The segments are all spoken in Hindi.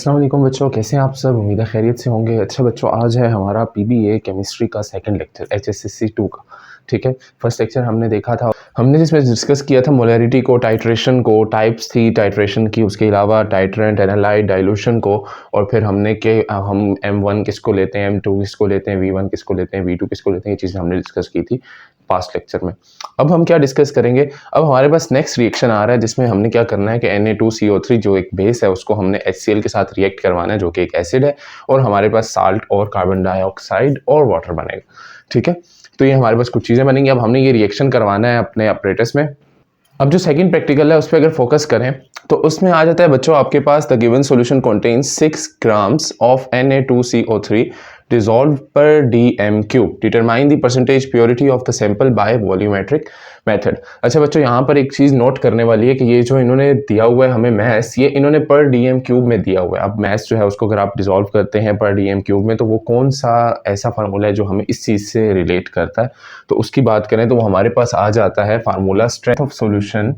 अस्सलाम वालेकुम बच्चों, कैसे हैं आप सब। उम्मीद है खैरियत से होंगे। अच्छा बच्चों, आज है हमारा पीबीए केमिस्ट्री का सेकंड लेक्चर एचएसएससी 2 का। ठीक है, फर्स्ट लेक्चर हमने देखा था, हमने जिसमें डिस्कस किया था मोलैरिटी को, टाइट्रेशन को, टाइप्स थी टाइट्रेशन की, उसके अलावा टाइट्रेंट, एनालाइट, डाइल्यूशन को, और फिर हमने के हम M1 किसको लेते हैं, M2 किसको लेते हैं, V1 किसको लेते हैं, V2 किसको लेते हैं, ये चीज़ें हमने डिस्कस की थी पास्ट लेक्चर में। अब हम क्या डिस्कस करेंगे, अब हमारे पास नेक्स्ट रिएक्शन आ रहा है जिसमें हमने क्या करना है कि Na2CO3 जो एक बेस है उसको हमने HCl के साथ रिएक्ट करवाना है जो कि एक एसिड है, और हमारे पास साल्ट और कार्बन डाइऑक्साइड और वाटर बनेगा। ठीक है, तो ये हमारे पास कुछ चीज़ें बनेंगी। अब हमने ये रिएक्शन करवाना है अपने अपरेटस में। अब जो सेकंड प्रैक्टिकल है उस पर अगर फोकस करें तो उसमें आ जाता है बच्चों, आपके पास the given solution contains 6 grams of Na2CO3 dissolved per dm cube. Determine the percentage purity of the sample by volumetric method. अच्छा बच्चों, यहाँ पर एक चीज़ नोट करने वाली है कि ये जो इन्होंने दिया हुआ है हमें मैथ्स, ये इन्होंने पर डीएम क्यूब में दिया हुआ है। अब मैथ्स जो है उसको अगर आप डिसॉल्व करते हैं पर डीएम क्यूब में तो वो कौन सा ऐसा फार्मूला है जो हमें इस चीज़ से रिलेट करता है, तो उसकी बात करें तो वो हमारे पास आ जाता है formula strength of solution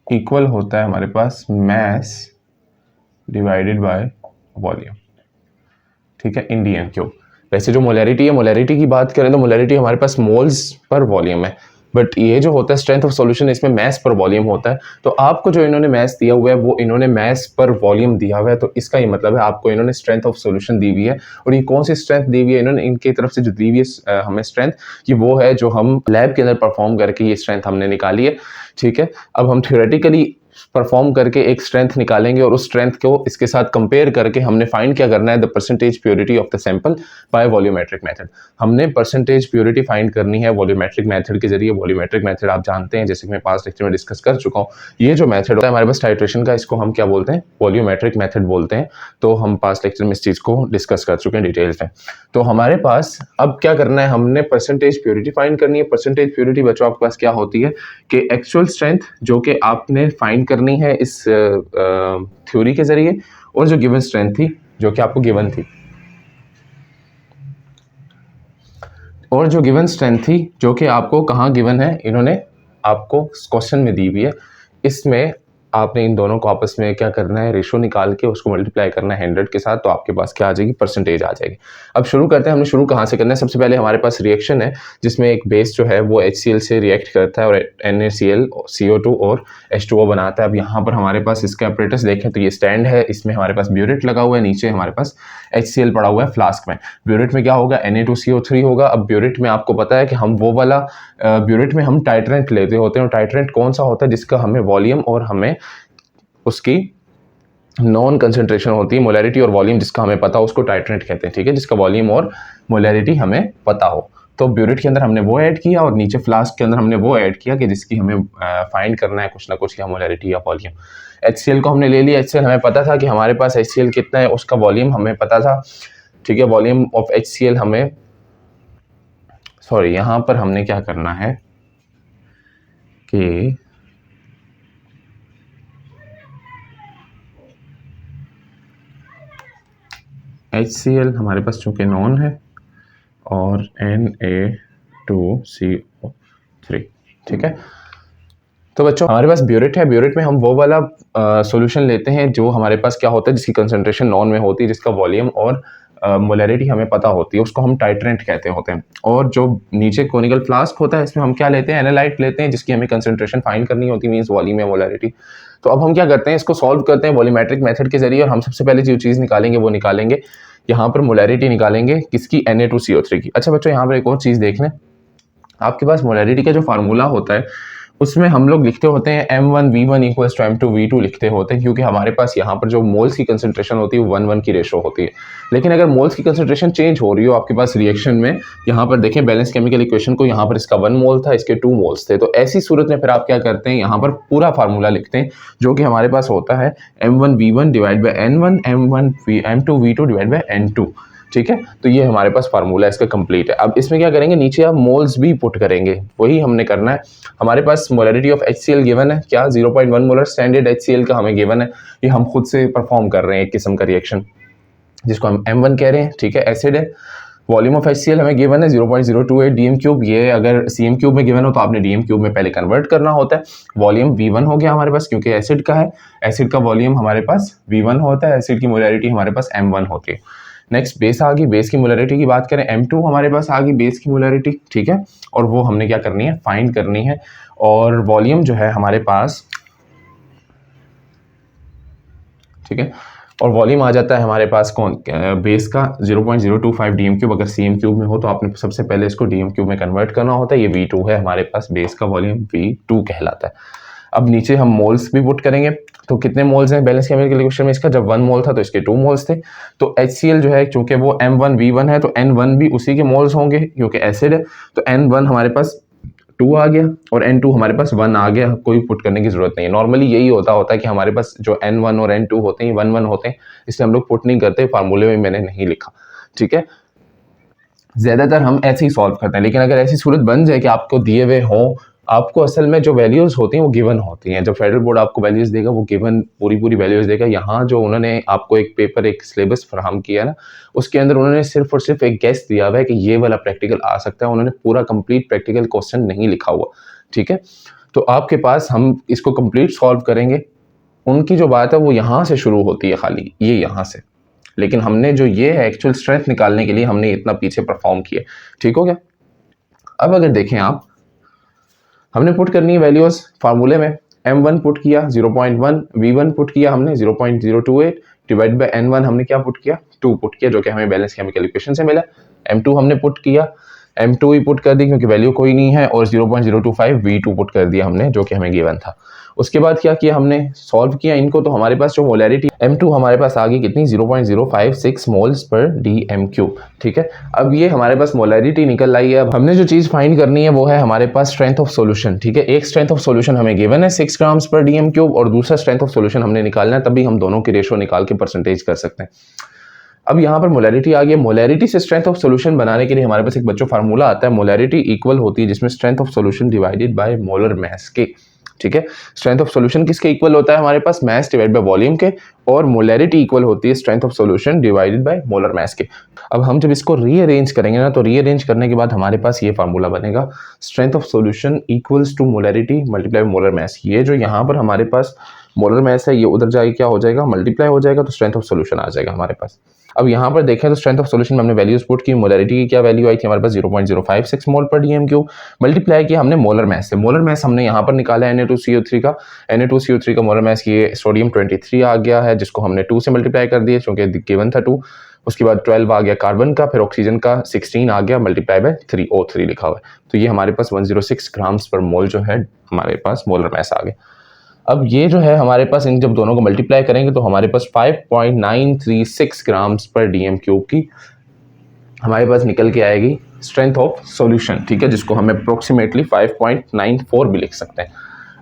equal होता है हमारे पास मैस डिवाइडेड बाय वॉल्यूम। ठीक है, इन डीएम क्यूब। वैसे जो मोलैरिटी है, मोलैरिटी की बात करें तो मोलैरिटी हमारे पास मोल्स पर वॉल्यूम है, बट ये जो होता है स्ट्रेंथ ऑफ सॉल्यूशन इसमें मैस पर वॉल्यूम होता है। तो आपको जो इन्होंने मैस दिया हुआ है वो इन्होंने मैस पर वॉल्यूम दिया हुआ है, तो इसका ये मतलब है आपको इन्होंने स्ट्रेंथ ऑफ सॉल्यूशन दी हुई है। और ये कौन सी स्ट्रेंथ दी हुई है इन्होंने, इनकी तरफ से जो दी हुई है हमें स्ट्रेंथ, ये वो है जो हम लैब के अंदर परफॉर्म करके ये स्ट्रेंथ हमने निकाली है। ठीक है, अब हम थ्योरेटिकली परफॉर्म करके एक स्ट्रेंथ निकालेंगे और उस स्ट्रेंथ को इसके साथ कंपेयर करके हमने फाइंड क्या करना है, the percentage purity of the sample by volumetric method. हमने परसेंटेज प्योरिटी फाइंड करनी है वॉल्यूमेट्रिक मेथड के जरिए। वॉल्यूमेट्रिक मेथड आप जानते हैं, जैसे कि मैं पास्ट लेक्चर में डिस्कस कर चुका हूँ, ये जो मेथड होता है हमारे पास टाइट्रेशन का, इसको हम क्या बोलते हैं, वॉल्यूमेट्रिक मेथड बोलते हैं। तो हम पास्ट लेक्चर में इस चीज़ को डिस्कस कर चुके हैं डिटेल्स में। तो हमारे पास अब क्या करना है, हमने परसेंटेज प्योरिटी फाइंड करनी है। परसेंटेज प्योरिटी बच्चों आपके पास क्या होती है कि एक्चुअल स्ट्रेंथ जो कि आपने फाइंड करनी है इस थ्योरी के जरिए, और जो गिवन स्ट्रेंथ थी जो कि आपको गिवन थी, और जो गिवन स्ट्रेंथ थी जो कि आपको कहाँ गिवन है, इन्होंने आपको क्वेश्चन में दी हुई है। इसमें आपने इन दोनों को आपस में क्या करना है, रेशो निकाल के उसको मल्टीप्लाई करना है 100 के साथ, तो आपके पास क्या आ जाएगी, परसेंटेज आ जाएगी। अब शुरू करते हैं, हमने शुरू कहाँ से करना है। सबसे पहले हमारे पास रिएक्शन है जिसमें एक बेस जो है वो HCl से रिएक्ट करता है और NaCl CO2 और H2O बनाता है। अब यहाँ पर हमारे पास इसका अपरेटस देखें तो ये स्टैंड है, इसमें हमारे पास ब्यूरेट लगा हुआ है, नीचे हमारे पास HCl पड़ा हुआ है फ्लास्क में। ब्यूरेट में क्या होगा, Na2CO3 होगा। अब ब्यूरेट में आपको पता है कि हम वो वाला ब्यूरेट में हम टाइट्रेंट लेते होते हैं, और टाइट्रेंट कौन सा होता है जिसका हमें वॉल्यूम और हमें उसकी नॉन कंसंट्रेशन होती है, मोलैरिटी और वॉल्यूम जिसका हमें पता हो उसको टाइट्रेंट कहते हैं। ठीक है, जिसका वॉल्यूम और मोलैरिटी हमें पता हो। तो ब्यूरेट के अंदर हमने वो ऐड किया और नीचे फ्लास्क के अंदर हमने वो ऐड किया कि जिसकी हमें फाइंड करना है कुछ ना कुछ, या मोलैरिटी या वॉल्यूम। HCl को हमने ले लिया। HCl हमें पता था कि हमारे पास HCl कितना है, उसका वॉल्यूम हमें पता था। ठीक है, वॉल्यूम ऑफ HCl हमें, सॉरी यहाँ पर हमने क्या करना है कि HCl हमारे पास चूंकि नॉन है और Na2CO3। ठीक है, तो बच्चों हमारे पास ब्यूरेट है। ब्यूरेट में हम वो वाला सॉल्यूशन लेते हैं जो हमारे पास क्या होता है, जिसकी कंसंट्रेशन नॉन में होती है, जिसका वॉल्यूम और मोलैरिटी हमें पता होती है, उसको हम टाइट्रेंट कहते होते हैं। और जो नीचे कोनिकल फ्लास्क होता है इसमें हम क्या लेते हैं, एनालाइट लेते हैं, जिसकी हमें कंसंट्रेशन फाइंड करनी होती है, मींस वॉल्यूम या मोलैरिटी। तो अब हम क्या करते हैं, इसको सॉल्व करते हैं वॉल्यूमेट्रिक मेथड के जरिए, और हम सबसे पहले जो चीज़ निकालेंगे वो निकालेंगे यहाँ पर मोलैरिटी निकालेंगे किसकी, Na2CO3 की। अच्छा बच्चों, यहाँ पर एक और चीज़ देख लें, आपके पास मोलैरिटी का जो फार्मूला होता है उसमें हम लोग लिखते होते हैं M1V1 = M2V2 लिखते होते हैं, क्योंकि हमारे पास यहाँ पर जो मोल्स की कंसंट्रेशन होती है वो 1:1 की रेशो होती है। लेकिन अगर मोल्स की कंसंट्रेशन चेंज हो रही हो आपके पास रिएक्शन में, यहाँ पर देखें बैलेंस केमिकल इक्वेशन को, यहाँ पर इसका 1 मोल था, इसके 2 मोल्स थे, तो ऐसी सूरत में फिर आप क्या करते हैं, यहाँ पर पूरा फार्मूला लिखते हैं जो कि हमारे पास होता है M1V1 divide by N1, M2V2 divide by N2। ठीक है, तो ये हमारे पास फार्मूला इसका कंप्लीट है। अब इसमें क्या करेंगे, नीचे आप मोल्स भी पुट करेंगे, वही हमने करना है। हमारे पास मोलैरिटी ऑफ HCl गिवन है, क्या 0.1 मोलर स्टैंडर्ड HCl का हमें गिवन है। ये हम खुद से परफॉर्म कर रहे हैं एक किस्म का रिएक्शन जिसको हम M1 कह रहे हैं। ठीक है, एसिड है। वॉल्यूम ऑफ HCl हमें गिवन है 0.028 डीएम क्यूब। ये अगर CM क्यूब में गिवन हो तो आपने डीएम क्यूब में पहले कन्वर्ट करना होता है। वॉल्यूम V1 हो गया हमारे पास, क्योंकि एसिड का है, एसिड का वॉल्यूम हमारे पास V1 होता है, एसिड की मोलैरिटी हमारे पास M1 होती है। नेक्स्ट बेस आ गई, बेस की मोलैरिटी की बात करें M2 हमारे पास आ गई बेस की मोलैरिटी, ठीक है, और वो हमने क्या करनी है, फाइंड करनी है। और वॉल्यूम जो है हमारे पास, ठीक है, और वॉल्यूम आ जाता है हमारे पास कौन, बेस का 0.025 डीएम क्यूब। अगर CM क्यूब में हो तो आपने सबसे पहले इसको डीएम क्यूब में कन्वर्ट करना होता है। ये V2 है हमारे पास, बेस का वॉल्यूम V2 कहलाता है। अब नीचे हम मोल्स भी पुट करेंगे, तो कितने मोल्स हैं बैलेंस केमिकल इक्वेशन में, इसका जब 1 मोल था तो इसके 2 मोल्स थे। तो HCl जो है चूंकि वो M1V1 है तो N1 भी उसी के मोल्स होंगे, क्योंकि एसिड है, तो N1 हमारे पास 2 आ गया और N2 हमारे पास 1 आ गया। कोई पुट करने की जरूरत नहीं है। नॉर्मली यही होता है कि हमारे पास जो N1 और N2 होते हैं 1 होते हैं, इसलिए हम लोग पुट नहीं करते, फार्मूले में मैंने नहीं लिखा, ठीक है। ज़्यादातर हम ऐसे ही सॉल्व करते हैं, लेकिन अगर ऐसी सूरत बन जाए कि आपको दिए हुए हों, आपको असल में जो वैल्यूज़ होती हैं वो गिवन होती हैं। जब फेडरल बोर्ड आपको वैल्यूज़ देगा वो गिवन पूरी वैल्यूज़ देगा। यहाँ जो उन्होंने आपको एक पेपर, एक सिलेबस फराहम किया है ना, उसके अंदर उन्होंने सिर्फ और सिर्फ एक गेस दिया हुआ है कि ये वाला प्रैक्टिकल आ सकता है। उन्होंने पूरा कंप्लीट प्रैक्टिकल क्वेश्चन नहीं लिखा हुआ, ठीक है। तो आपके पास हम इसको कंप्लीट सॉल्व करेंगे। उनकी जो बात है वो यहाँ से शुरू होती है, खाली ये यहाँ से, लेकिन हमने जो ये है एक्चुअल स्ट्रेंथ निकालने के लिए हमने इतना पीछे परफॉर्म किया, ठीक हो गया। अब अगर देखें आप, हमने पुट करनी है वैल्यूज फार्मूले में। M1 पुट किया 0.1, V1 पुट किया हमने 0.028 डिवाइड बाय N1 हमने क्या पुट किया, 2 पुट किया, जो कि हमें बैलेंस केमिकल इक्वेशन से मिला। M2 हमने पुट किया, M2 ही पुट कर दी क्योंकि वैल्यू कोई नहीं है, और 0.025 V2 पुट कर दिया हमने, जो कि हमें गिवन था। उसके बाद क्या किया हमने, सॉल्व किया इनको, तो हमारे पास जो मोलैरिटी M2 हमारे पास आ गई कितनी, 0.056 मोल्स पर डीएम क्यूब, ठीक है। अब ये हमारे पास मोलैरिटी निकल आई है। अब हमने जो चीज़ फाइंड करनी है वो है हमारे पास स्ट्रेंथ ऑफ सॉल्यूशन, ठीक है। एक स्ट्रेंथ ऑफ सॉल्यूशन हमें गिवन है 6 ग्राम्स पर डीएम क्यूब, और दूसरा स्ट्रेंथ ऑफ सॉल्यूशन हमने निकालना है, तभी हम दोनों की रेशो निकाल के परसेंटेज कर सकते हैं। अब यहाँ पर मोलैरिटी आ गई। मोलैरिटी से स्ट्रेंथ ऑफ सॉल्यूशन बनाने के लिए हमारे पास एक बच्चों फार्मूला आता है, मोलैरिटी इक्वल होती है जिसमें strength of solution divided by molar mass के, ठीक है। स्ट्रेंथ ऑफ सॉल्यूशन किसके इक्वल होता है हमारे पास, मास डिवाइड बाय वॉल्यूम के, और मोलैरिटी इक्वल होती है strength of solution divided by molar mass के। अब हम जब इसको रीअरेंज करेंगे ना, तो रीअरेंज करने के बाद हमारे पास ये फार्मूला बनेगा, strength of solution equals to molarity multiply molar mass. ये जो यहाँ पर हमारे पास मोलर मास है, ये उधर जाके क्या हो जाएगा, मल्टीप्लाई हो जाएगा, तो स्ट्रेंथ ऑफ सॉल्यूशन आ जाएगा हमारे पास। अब यहाँ पर देखें तो स्ट्रेंथ ऑफ सॉल्यूशन में हमने वैल्यूज पुट की, मोलैरिटी की क्या वैल्यू आई थी हमारे पास 0.056 मोल पर डीएम क्यूब, मल्टीप्लाई किया हमने मोलर मास से। मोलर मास हमने यहाँ पर निकाला है Na2CO3 का, Na2CO3 का मोलर मास ये सोडियम 23 आ गया है, जिसको हमने 2 से मल्टीप्लाई कर दिया क्योंकि गिवन था 2। उसके बाद 12 आ गया कार्बन का, फिर ऑक्सीजन का 16 आ गया, मल्टीप्लाई बाय 3, O3 लिखा हुआ है। तो ये हमारे पास 106 ग्राम्स पर मोल जो है हमारे पास मोलर मास आ गया। अब ये जो है हमारे पास, इन जब दोनों को मल्टीप्लाई करेंगे तो हमारे पास 5.936 ग्राम्स पर डीएम क्यूब की हमारे पास निकल के आएगी स्ट्रेंथ ऑफ सॉल्यूशन, ठीक है, जिसको हम अप्रोक्सीमेटली 5.94 भी लिख सकते हैं।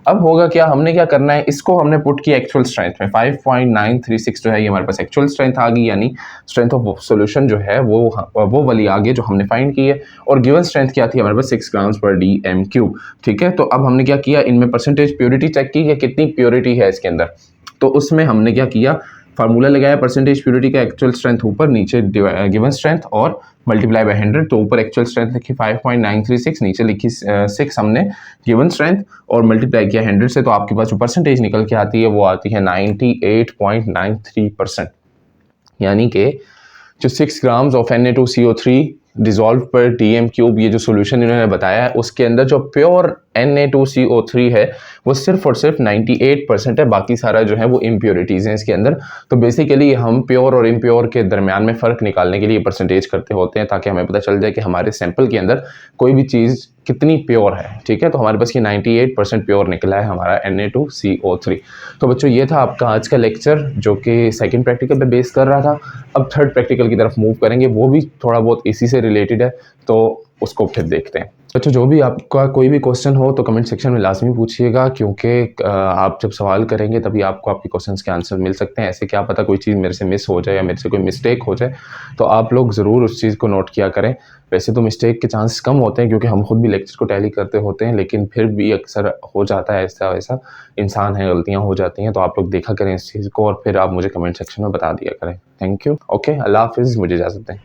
अब होगा क्या, हमने क्या करना है, इसको हमने पुट किया एक्चुअल स्ट्रेंथ में, 5.936 जो है ये हमारे पास एक्चुअल स्ट्रेंथ आ गई, यानी स्ट्रेंथ ऑफ सॉल्यूशन जो है वो वाली आ गई जो हमने फाइंड की है। और गिवन स्ट्रेंथ क्या थी हमारे पास, 6 ग्राम्स पर डीएम क्यूब, ठीक है। तो अब हमने क्या किया, इनमें परसेंटेज प्योरिटी चेक की कि कितनी प्योरिटी है इसके अंदर। तो उसमें हमने क्या किया, फार्मूला लगाया परसेंटेज प्योरिटी का, एक्चुअल स्ट्रेंथ ऊपर, नीचे गिवन स्ट्रेंथ और मल्टीप्लाई बाय 100। तो ऊपर एक्चुअल स्ट्रेंथ लिखी 5.936, नीचे लिखी 6 हमने गिवन स्ट्रेंथ, और मल्टीप्लाई किया 100 से, तो आपके पास जो परसेंटेज निकल के आती है वो आती है 98.93%। यानी कि जो 6 ग्राम्स ऑफ Na2CO3 डिजॉल्व पर डीएम क्यूब, ये जो सोल्यूशन इन्होंने बताया है, उसके अंदर जो प्योर Na2CO3 है वो सिर्फ और सिर्फ 98% है, बाकी सारा जो है वो इम्प्योरिटीज़ हैं इसके अंदर। तो बेसिकली हम प्योर और इम्प्योर के दरमियान में फ़र्क निकालने के लिए परसेंटेज करते होते हैं, ताकि हमें पता चल जाए कि हमारे सैंपल के अंदर कोई भी चीज़ कितनी प्योर है, ठीक है। तो हमारे पास ये 98% प्योर निकला है हमारा Na2CO3। तो बच्चों ये था आपका आज का लेक्चर, जो कि सेकंड प्रैक्टिकल पे बेस कर रहा था। अब थर्ड प्रैक्टिकल की तरफ मूव करेंगे, वो भी थोड़ा बहुत इसी से रिलेटेड है, तो उसको फिर देखते हैं। अच्छा, जो भी आपका कोई भी क्वेश्चन हो तो कमेंट सेक्शन में लाजमी पूछिएगा, क्योंकि आप जब सवाल करेंगे तभी आपको आपके क्वेश्चंस के आंसर मिल सकते हैं। ऐसे क्या पता कोई चीज़ मेरे से मिस हो जाए या मेरे से कोई मिस्टेक हो जाए, तो आप लोग ज़रूर उस चीज़ को नोट किया करें। वैसे तो मिस्टेक के चांसेस कम होते हैं क्योंकि हम खुद भी लेक्चर को टैली करते होते हैं, लेकिन फिर भी अक्सर हो जाता है ऐसा वैसा, इंसान है, गलतियाँ हो जाती हैं। तो आप लोग देखा करें इस चीज़ को और फिर आप मुझे कमेंट सेक्शन में बता दिया करें। Thank you. ओके, अल्लाह हाफिज़, मुझे इजाज़त दें।